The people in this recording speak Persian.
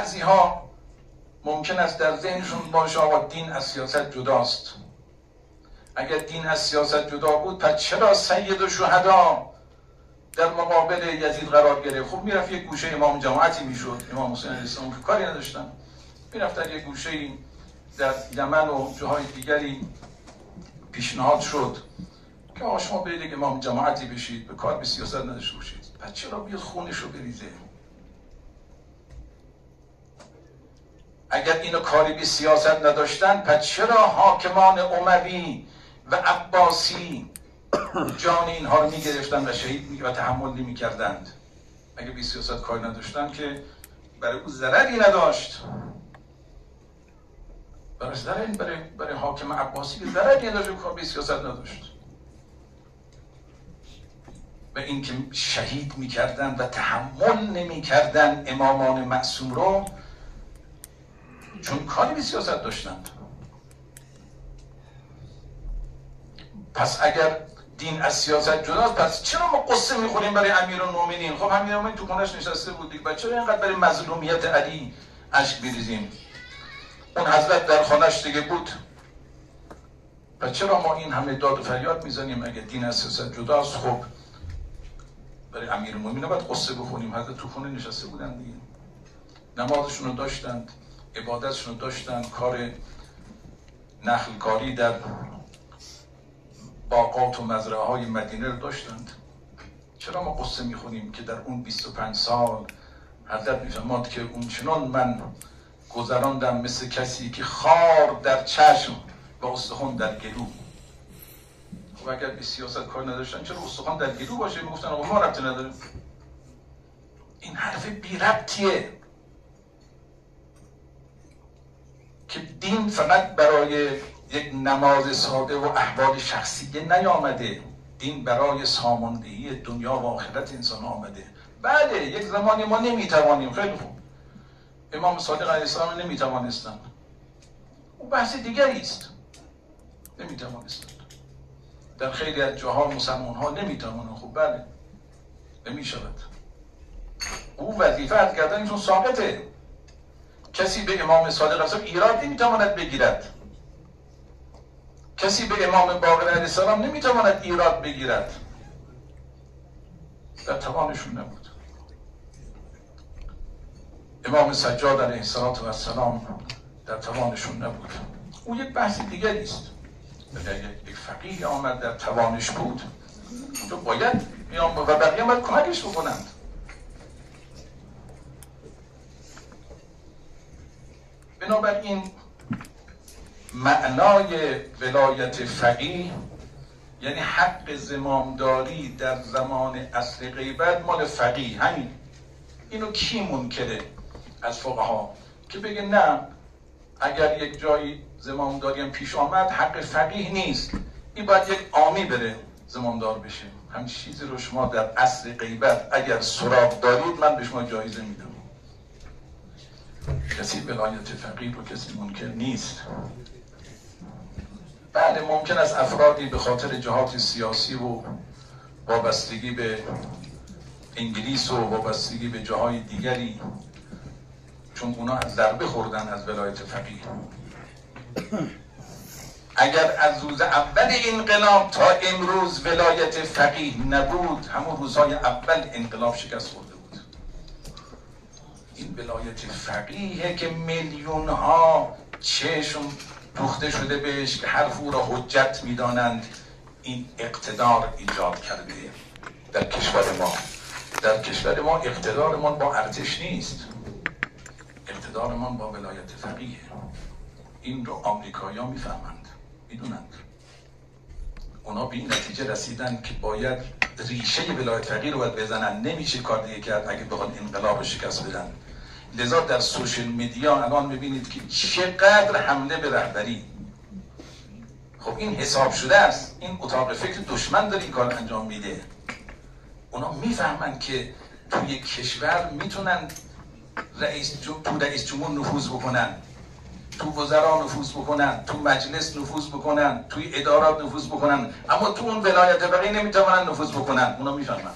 بعضی ها ممکن است در ذهنشون باشه آقا دین از سیاست جداست. اگر دین از سیاست جدا بود پس چرا سید الشهدا در مقابل یزید قرار گرفت؟ خب میرفت یک گوشه امام جماعتی میشد. امام حسین علیه السلام که کاری نداشتن، میرفت در یک گوشه در یمن و جاهای دیگری پیشنهاد شد که آقا شما برید امام جماعتی بشید، به کار به سیاست نداشته باشید. پس چرا بیاد خونش رو بریزه؟ اگر اینو کاری به سیاست نداشتن پس چرا حاکمان اموی و عباسی جان اینها رو میگرفتن و شهید و تحمل نمیکردند؟ اگر به سیاست کاری نداشتن که برای او ضرری نداشت. برای حاکم عباسی که ضرری نداشت، کار به سیاست نداشت. و این که شهید میکردن و تحمل نمیکردن امامان معصوم رو، چون کاری به سیاست داشتند. پس اگر دین از سیاست جداست، پس چرا ما قصه میخوریم برای امیرالمومنین؟ خب امیرالمومنین تو خونش نشسته بود دیگه، چرا اینقدر برای مظلومیت علی اشک بریزیم؟ اون حضرت در خانش دیگه بود، پس چرا ما این همه داد و فریاد میزنیم اگه دین از سیاست جداست؟ خب برای امیرالمومنین باید قصه بخونیم. حضرت تو خونه نشسته بودن دیگه، نمازشون رو داشتند، عبادتشون رو داشتند، کار نخل کاری در باغات و مزرعه های مدینه رو داشتند. چرا ما قصه میخونیم که در اون 25 سال حضرت میفرماد که اون چنان من گذراندم مثل کسی که خار در چشم و استخوان در گلو. خب اگر به سیاست کار نداشتن چرا استخوان در گلو باشه؟ میگفتن آقا ما ربطی نداره. این حرف بی ربطیه که دین فقط برای یک نماز ساده و احوال شخصی نیامده. دین برای ساماندهی دنیا و آخرت انسان آمده. بله یک زمانی ما نمیتوانیم، خیلی خوب، امام صادق علیه السلام نمیتوانستند، اون بحث دیگری است. نمیتوانستند در خیلی از جاها مسلمان ها نمیتوانند. خب بله نمیشود. او وظیفه از کردنشون ساقطه. کسی به امام صادق علیه السلام ایراد نمیتواند بگیرد. کسی به امام باقر علیه السلام نمیتواند ایراد بگیرد. در توانشون نبود. امام سجاد علیه السلام در توانشون نبود. او یک بحث دیگری است. اگر یک فقیه آمد در توانش بود، تو باید و بقیه باید کمکش بکنند. بنابراین معنای ولایت فقیه یعنی حق زمامداری در زمان عصر غیبت مال فقیه. همین. اینو کی منکره از فقها که بگه نه اگر یک جایی زمامداری هم پیش آمد حق فقیه نیست، این باید یک عامی بره زمامدار بشه؟ همین چیزی رو شما در عصر غیبت اگر سراغ دارید من به شما جایزه میدم. کسی ولایت فقیه رو کسی منکر نیست. بله ممکن است افرادی به خاطر جهات سیاسی و وابستگی به انگلیس و وابستگی به جاهای دیگری، چون اونا ضربه خوردن از ولایت فقیه، اگر از روز اول انقلاب تا امروز ولایت فقیه نبود، همون روزهای اول انقلاب شکست خورده بود. این ولایت فقیه که میلیون ها چشم دوخته شده بهش که حرف او را حجت میدانند، این اقتدار ایجاد کرده در کشور ما. در کشور ما اقتدارمان با ارتش نیست، اقتدارمان با ولایت فقیه. این رو آمریکایی‌ها میفهمند، میدونند. اونا به این نتیجه رسیدن که باید ریشه ولایت فقیه رو باید بزنن. نمیشه کار دیگه کرد اگه بخواد انقلاب شکست بدن. لذا در سوشل میدیا الان میبینید که چقدر حمله به رهبری. خب این حساب شده است. این اتاق فکر دشمن داره این کار انجام میده. اونا میفهمن که توی کشور میتونن تو رئیس جمهور نفوذ بکنن، تو وزرا نفوذ بکنن، تو مجلس نفوذ بکنن، توی ادارات نفوذ بکنن، اما تو اون ولایت فقیه نمیتونن نفوذ بکنن. اونا میفهمن.